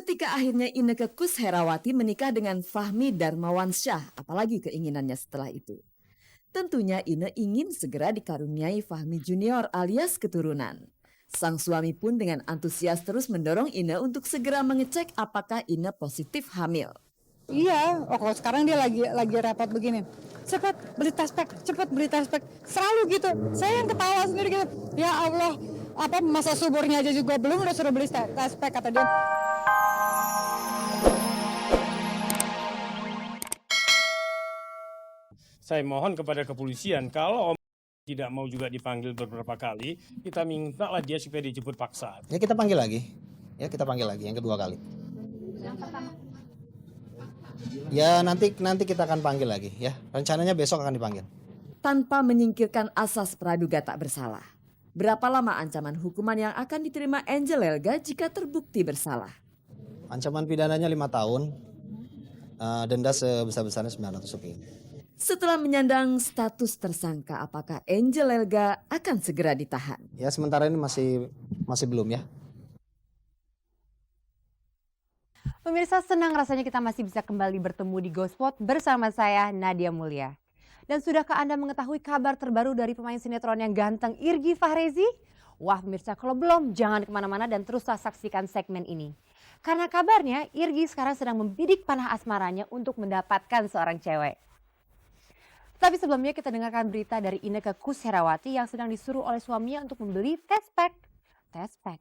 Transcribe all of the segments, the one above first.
Ketika akhirnya Inneke Koesherawati menikah dengan Fahmi Darmawansyah, apalagi keinginannya setelah itu? Tentunya Ine ingin segera dikaruniai Fahmi Junior alias keturunan. Sang suami pun dengan antusias terus mendorong Ine untuk segera mengecek apakah Ine positif hamil. Iya, kalau sekarang dia lagi repot begini. Cepat beli tas pack, cepat beli tas pack. Selalu gitu. Saya yang ketawa sendiri gitu. Ya Allah, apa masa suburnya aja juga belum udah suruh beli tas pack kata dia. Saya mohon kepada kepolisian, kalau Om tidak mau juga dipanggil beberapa kali, kita mintalah dia supaya dijemput paksa. Ya kita panggil lagi. Ya kita panggil lagi yang kedua kali. Yang pertama. Ya nanti kita akan panggil lagi ya. Rencananya besok akan dipanggil. Tanpa menyingkirkan asas praduga tak bersalah. Berapa lama ancaman hukuman yang akan diterima Angel Elga jika terbukti bersalah? Ancaman pidananya 5 tahun. Denda sebesar-besarnya 900 rupiah. Setelah menyandang status tersangka, apakah Angel Elga akan segera ditahan? Ya sementara ini masih belum ya. Pemirsa, senang rasanya kita masih bisa kembali bertemu di Gospot bersama saya Nadia Mulia. Dan sudahkah Anda mengetahui kabar terbaru dari pemain sinetron yang ganteng Irgi Fahrezi? Wah pemirsa, kalau belum jangan kemana-mana dan teruslah saksikan segmen ini. Karena kabarnya Irgi sekarang sedang membidik panah asmaranya untuk mendapatkan seorang cewek. Tapi sebelumnya kita dengarkan berita dari Inneke Koesherawati yang sedang disuruh oleh suaminya untuk membeli test pack. Test pack.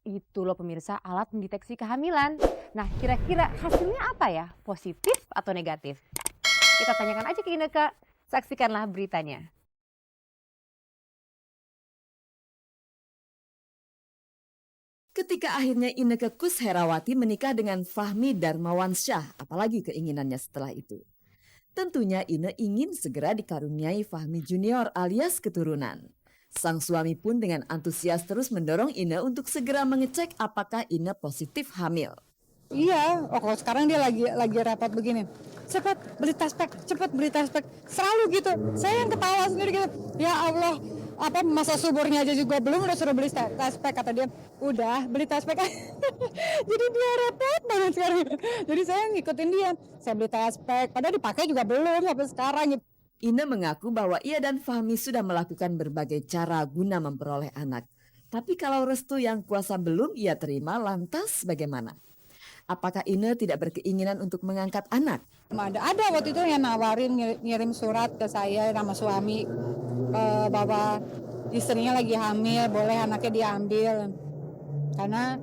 Itu loh pemirsa, alat mendeteksi kehamilan. Nah kira-kira hasilnya apa ya? Positif atau negatif? Kita tanyakan aja ke Inneke, saksikanlah beritanya. Ketika akhirnya Inneke Koesherawati menikah dengan Fahmi Darmawansyah, apalagi keinginannya setelah itu? Tentunya Ine ingin segera dikaruniai Fahmi Junior alias keturunan. Sang suami pun dengan antusias terus mendorong Ine untuk segera mengecek apakah Ine positif hamil. Iya, kalau sekarang dia lagi repot begini. Cepat beli tas pack, cepat beli tas pack. Selalu gitu. Saya yang ketawa sendiri gitu. Ya Allah, apa masa suburnya aja juga belum udah suruh beli tas pack kata dia. Udah beli tas pack. Jadi dia repot banget sekarang. Jadi saya ngikutin dia. Saya beli tas pack, padahal dipakai juga belum sampai sekarang gitu. Ine mengaku bahwa ia dan Fahmi sudah melakukan berbagai cara guna memperoleh anak. Tapi kalau restu yang kuasa belum ia terima, lantas bagaimana? Apakah Ine tidak berkeinginan untuk mengangkat anak? Ada waktu itu yang nawarin ngirim surat ke saya nama suami bahwa istrinya lagi hamil, boleh anaknya diambil karena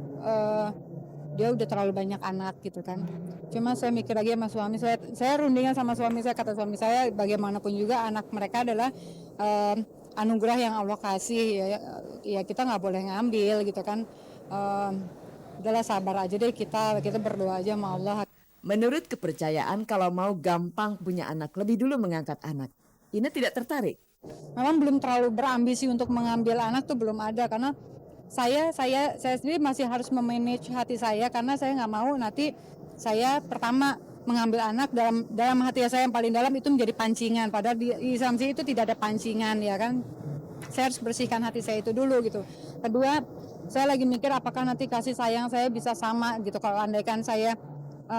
dia udah terlalu banyak anak gitu kan. Cuma saya mikir lagi sama suami saya rundingan sama suami saya, kata suami saya bagaimanapun juga anak mereka adalah anugerah yang Allah kasih ya kita nggak boleh ngambil gitu kan. Udahlah sabar aja deh, kita berdoa aja sama Allah. Menurut kepercayaan kalau mau gampang punya anak lebih dulu mengangkat anak. Ine tidak tertarik. Memang belum terlalu berambisi untuk mengambil anak tuh belum ada karena saya sendiri masih harus memanage hati saya karena saya nggak mau nanti saya pertama mengambil anak dalam hati saya yang paling dalam itu menjadi pancingan, padahal di Islam sih itu tidak ada pancingan ya kan. Saya harus bersihkan hati saya itu dulu gitu. Kedua, saya lagi mikir apakah nanti kasih sayang saya bisa sama gitu kalau andaikan saya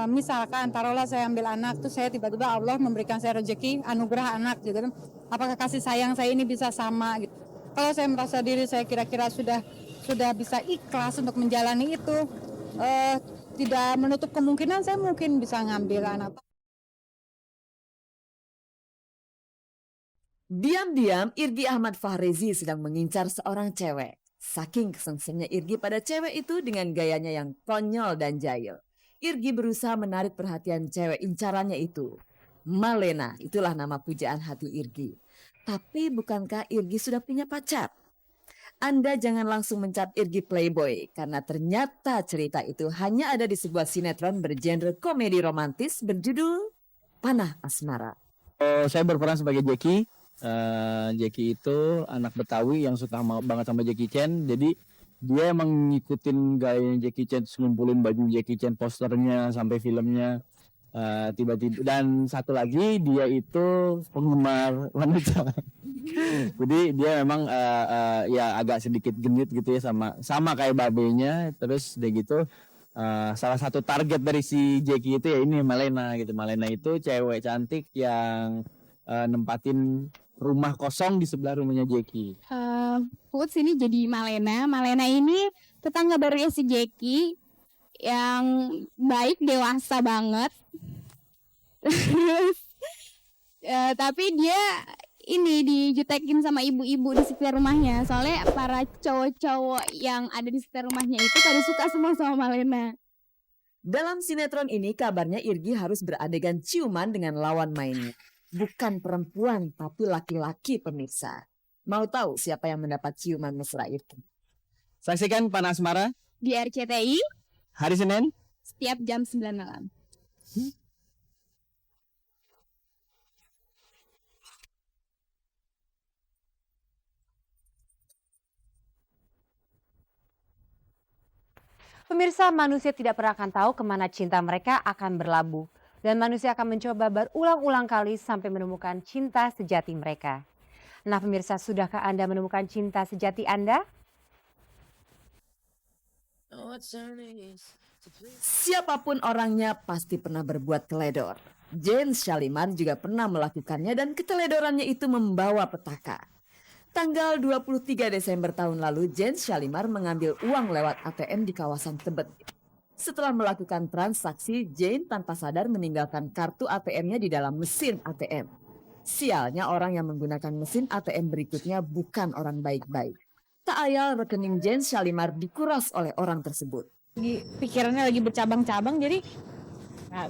misalkan taruhlah saya ambil anak tuh saya tiba-tiba Allah memberikan saya rezeki anugerah anak gitu kan. Apakah kasih sayang saya ini bisa sama gitu. Kalau saya merasa diri saya kira-kira sudah bisa ikhlas untuk menjalani itu, tidak menutup kemungkinan saya mungkin bisa ngambil anak. Diam-diam Irgi Ahmad Fahrezi sedang mengincar seorang cewek. Saking kesengsemnya Irgi pada cewek itu dengan gayanya yang konyol dan jahil. Irgi berusaha menarik perhatian cewek incarannya itu. Malena, itulah nama pujaan hati Irgi. Tapi bukankah Irgi sudah punya pacar? Anda jangan langsung mencap Irgi playboy, karena ternyata cerita itu hanya ada di sebuah sinetron bergenre komedi romantis berjudul Panah Asmara. Saya berperan sebagai Jackie. Jackie itu anak Betawi yang suka banget sama Jackie Chan. Jadi dia emang ngikutin gayanya Jackie Chan, ngumpulin baju Jackie Chan, posternya sampai filmnya. Tiba-tiba dan satu lagi dia itu penggemar wanita. Jadi dia memang ya agak sedikit genit gitu ya sama kayak babenya. Terus dia gitu salah satu target dari si Jackie itu ya ini Malena gitu. Malena itu cewek cantik yang nempatin rumah kosong di sebelah rumahnya Jackie. Put sini jadi Malena. Malena ini tetangga barunya si Jackie yang baik, dewasa banget. Terus tapi dia ini dijutekin sama ibu-ibu di sekitar rumahnya. Soalnya para cowok-cowok yang ada di sekitar rumahnya itu pada suka semua sama Malena. Dalam sinetron ini kabarnya Irgi harus beradegan ciuman dengan lawan mainnya. Bukan perempuan tapi laki-laki pemirsa. Mau tahu siapa yang mendapat ciuman mesra itu? Saksikan Panas Asmara Di RCTI hari Senin. setiap jam 9 malam. Pemirsa, manusia tidak pernah akan tahu kemana cinta mereka akan berlabuh. Dan manusia akan mencoba berulang-ulang kali sampai menemukan cinta sejati mereka. Nah pemirsa, sudahkah Anda menemukan cinta sejati Anda? Siapapun orangnya pasti pernah berbuat teledor. Jane Shalimar juga pernah melakukannya dan keteledorannya itu membawa petaka. Tanggal 23 Desember tahun lalu, Jane Shalimar mengambil uang lewat ATM di kawasan Tebet. Setelah melakukan transaksi, Jane tanpa sadar meninggalkan kartu ATM-nya di dalam mesin ATM. Sialnya orang yang menggunakan mesin ATM berikutnya bukan orang baik-baik. Tak ayal rekening Jane Shalimar dikuras oleh orang tersebut. Pikirannya lagi bercabang-cabang, jadi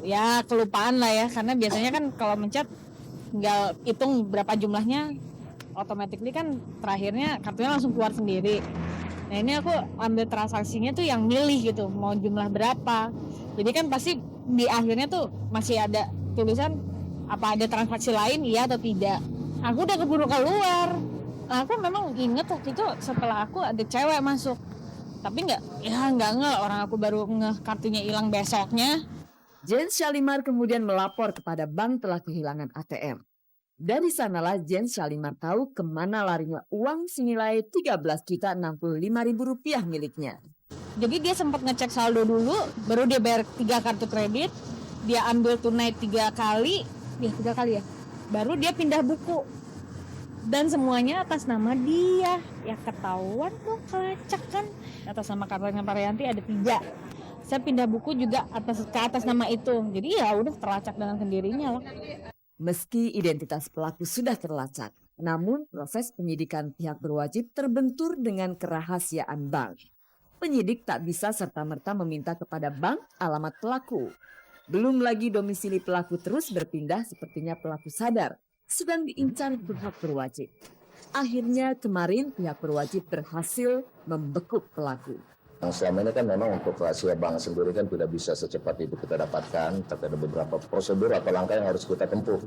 ya kelupaan lah ya, karena biasanya kan kalau mencet tinggal hitung berapa jumlahnya, automatically kan terakhirnya kartunya langsung keluar sendiri. Nah ini aku ambil transaksinya tuh yang milih gitu, mau jumlah berapa. Jadi kan pasti di akhirnya tuh masih ada tulisan apa ada transaksi lain iya atau tidak. Aku udah keburu keluar. Aku memang inget waktu itu setelah aku ada cewek masuk. Tapi nggak nge, orang aku baru nge kartunya hilang besoknya. Jane Shalimar kemudian melapor kepada bank telah kehilangan ATM. Dari sanalah Jane Shalimar tahu kemana larinya uang senilai Rp13.065.000 miliknya. Jadi dia sempat ngecek saldo dulu, baru dia bayar 3 kartu kredit, dia ambil tunai 3 kali ya, baru dia pindah buku. Dan semuanya atas nama dia, ya ketahuan tuh kelacak kan. Atas nama kartunya Pak Rianti ada 3. Saya pindah buku juga ke atas nama itu, jadi ya udah terlacak dengan sendirinya lah. Meski identitas pelaku sudah terlacak, namun proses penyidikan pihak berwajib terbentur dengan kerahasiaan bank. Penyidik tak bisa serta-merta meminta kepada bank alamat pelaku. Belum lagi domisili pelaku terus berpindah, sepertinya pelaku sadar sedang diincar pihak berwajib. Akhirnya kemarin pihak berwajib berhasil membekuk pelaku. Yang selama ini kan memang untuk rahasia bank sendiri kan tidak bisa secepat itu kita dapatkan, tapi ada beberapa prosedur atau langkah yang harus kita tempuh.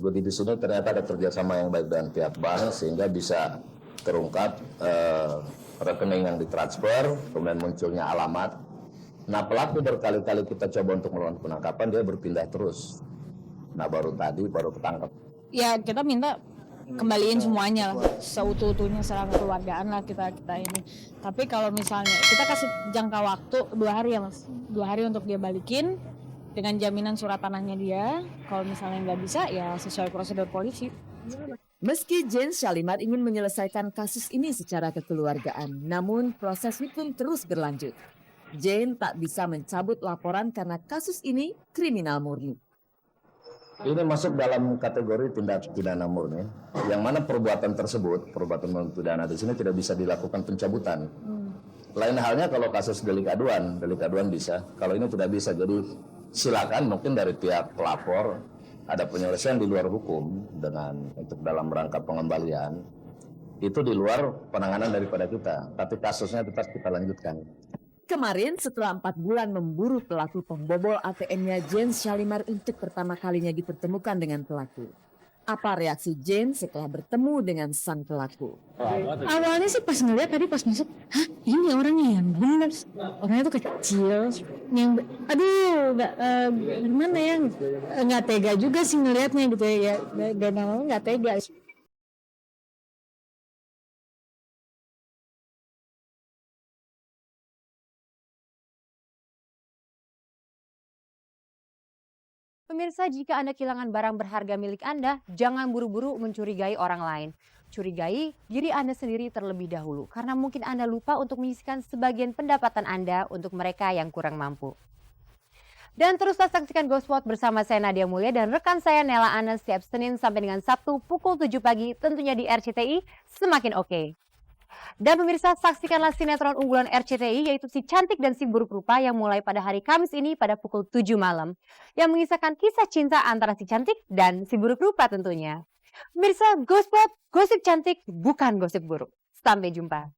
Jadi di sini ternyata ada kerjasama yang baik dengan pihak bank sehingga bisa terungkap rekening yang ditransfer, kemudian munculnya alamat. Nah pelaku berkali-kali kita coba untuk melakukan penangkapan, dia berpindah terus. Nah baru ketangkap. Ya kita minta kembaliin semuanya lah, seutuh-utuhnya secara kekeluargaan lah kita ini. Tapi kalau misalnya kita kasih jangka waktu 2 hari ya mas, 2 hari untuk dia balikin dengan jaminan surat tanahnya dia. Kalau misalnya nggak bisa ya sesuai prosedur polisi. Meski Jane Shalimar ingin menyelesaikan kasus ini secara kekeluargaan, namun proses hukum terus berlanjut. Jane tak bisa mencabut laporan karena kasus ini kriminal murni. Ini masuk dalam kategori tindak pidana murni, yang mana perbuatan tersebut, perbuatan pidana di sini tidak bisa dilakukan pencabutan. Lain halnya kalau kasus delik aduan bisa. Kalau ini tidak bisa, jadi silakan mungkin dari pihak pelapor ada penyelesaian di luar hukum dengan untuk dalam rangka pengembalian itu di luar penanganan daripada kita, tapi kasusnya tetap kita lanjutkan. Kemarin setelah 4 bulan memburu pelaku pembobol ATM-nya Jane Shalimar untuk pertama kalinya dipertemukan dengan pelaku. Apa reaksi Jane setelah bertemu dengan sang pelaku? Awalnya sih pas ngeliat tadi pas masuk, hah ini orangnya yang bener, orangnya tuh kecil, yang gimana ya, nggak tega juga sih ngeliatnya gitu ya, dan namanya nggak tega. Pemirsa, jika Anda kehilangan barang berharga milik Anda, jangan buru-buru mencurigai orang lain. Curigai diri Anda sendiri terlebih dahulu, karena mungkin Anda lupa untuk menyisihkan sebagian pendapatan Anda untuk mereka yang kurang mampu. Dan teruslah saksikan Ghostwatch bersama saya Nadia Mulya dan rekan saya Nela Ana setiap Senin sampai dengan Sabtu pukul 7 pagi tentunya di RCTI Semakin Oke. Dan pemirsa, saksikanlah sinetron unggulan RCTI yaitu Si Cantik dan Si Buruk Rupa yang mulai pada hari Kamis ini pada pukul 7 malam. Yang mengisahkan kisah cinta antara si cantik dan si buruk rupa tentunya. Pemirsa, Ghostwatch, gosip cantik bukan gosip buruk. Sampai jumpa.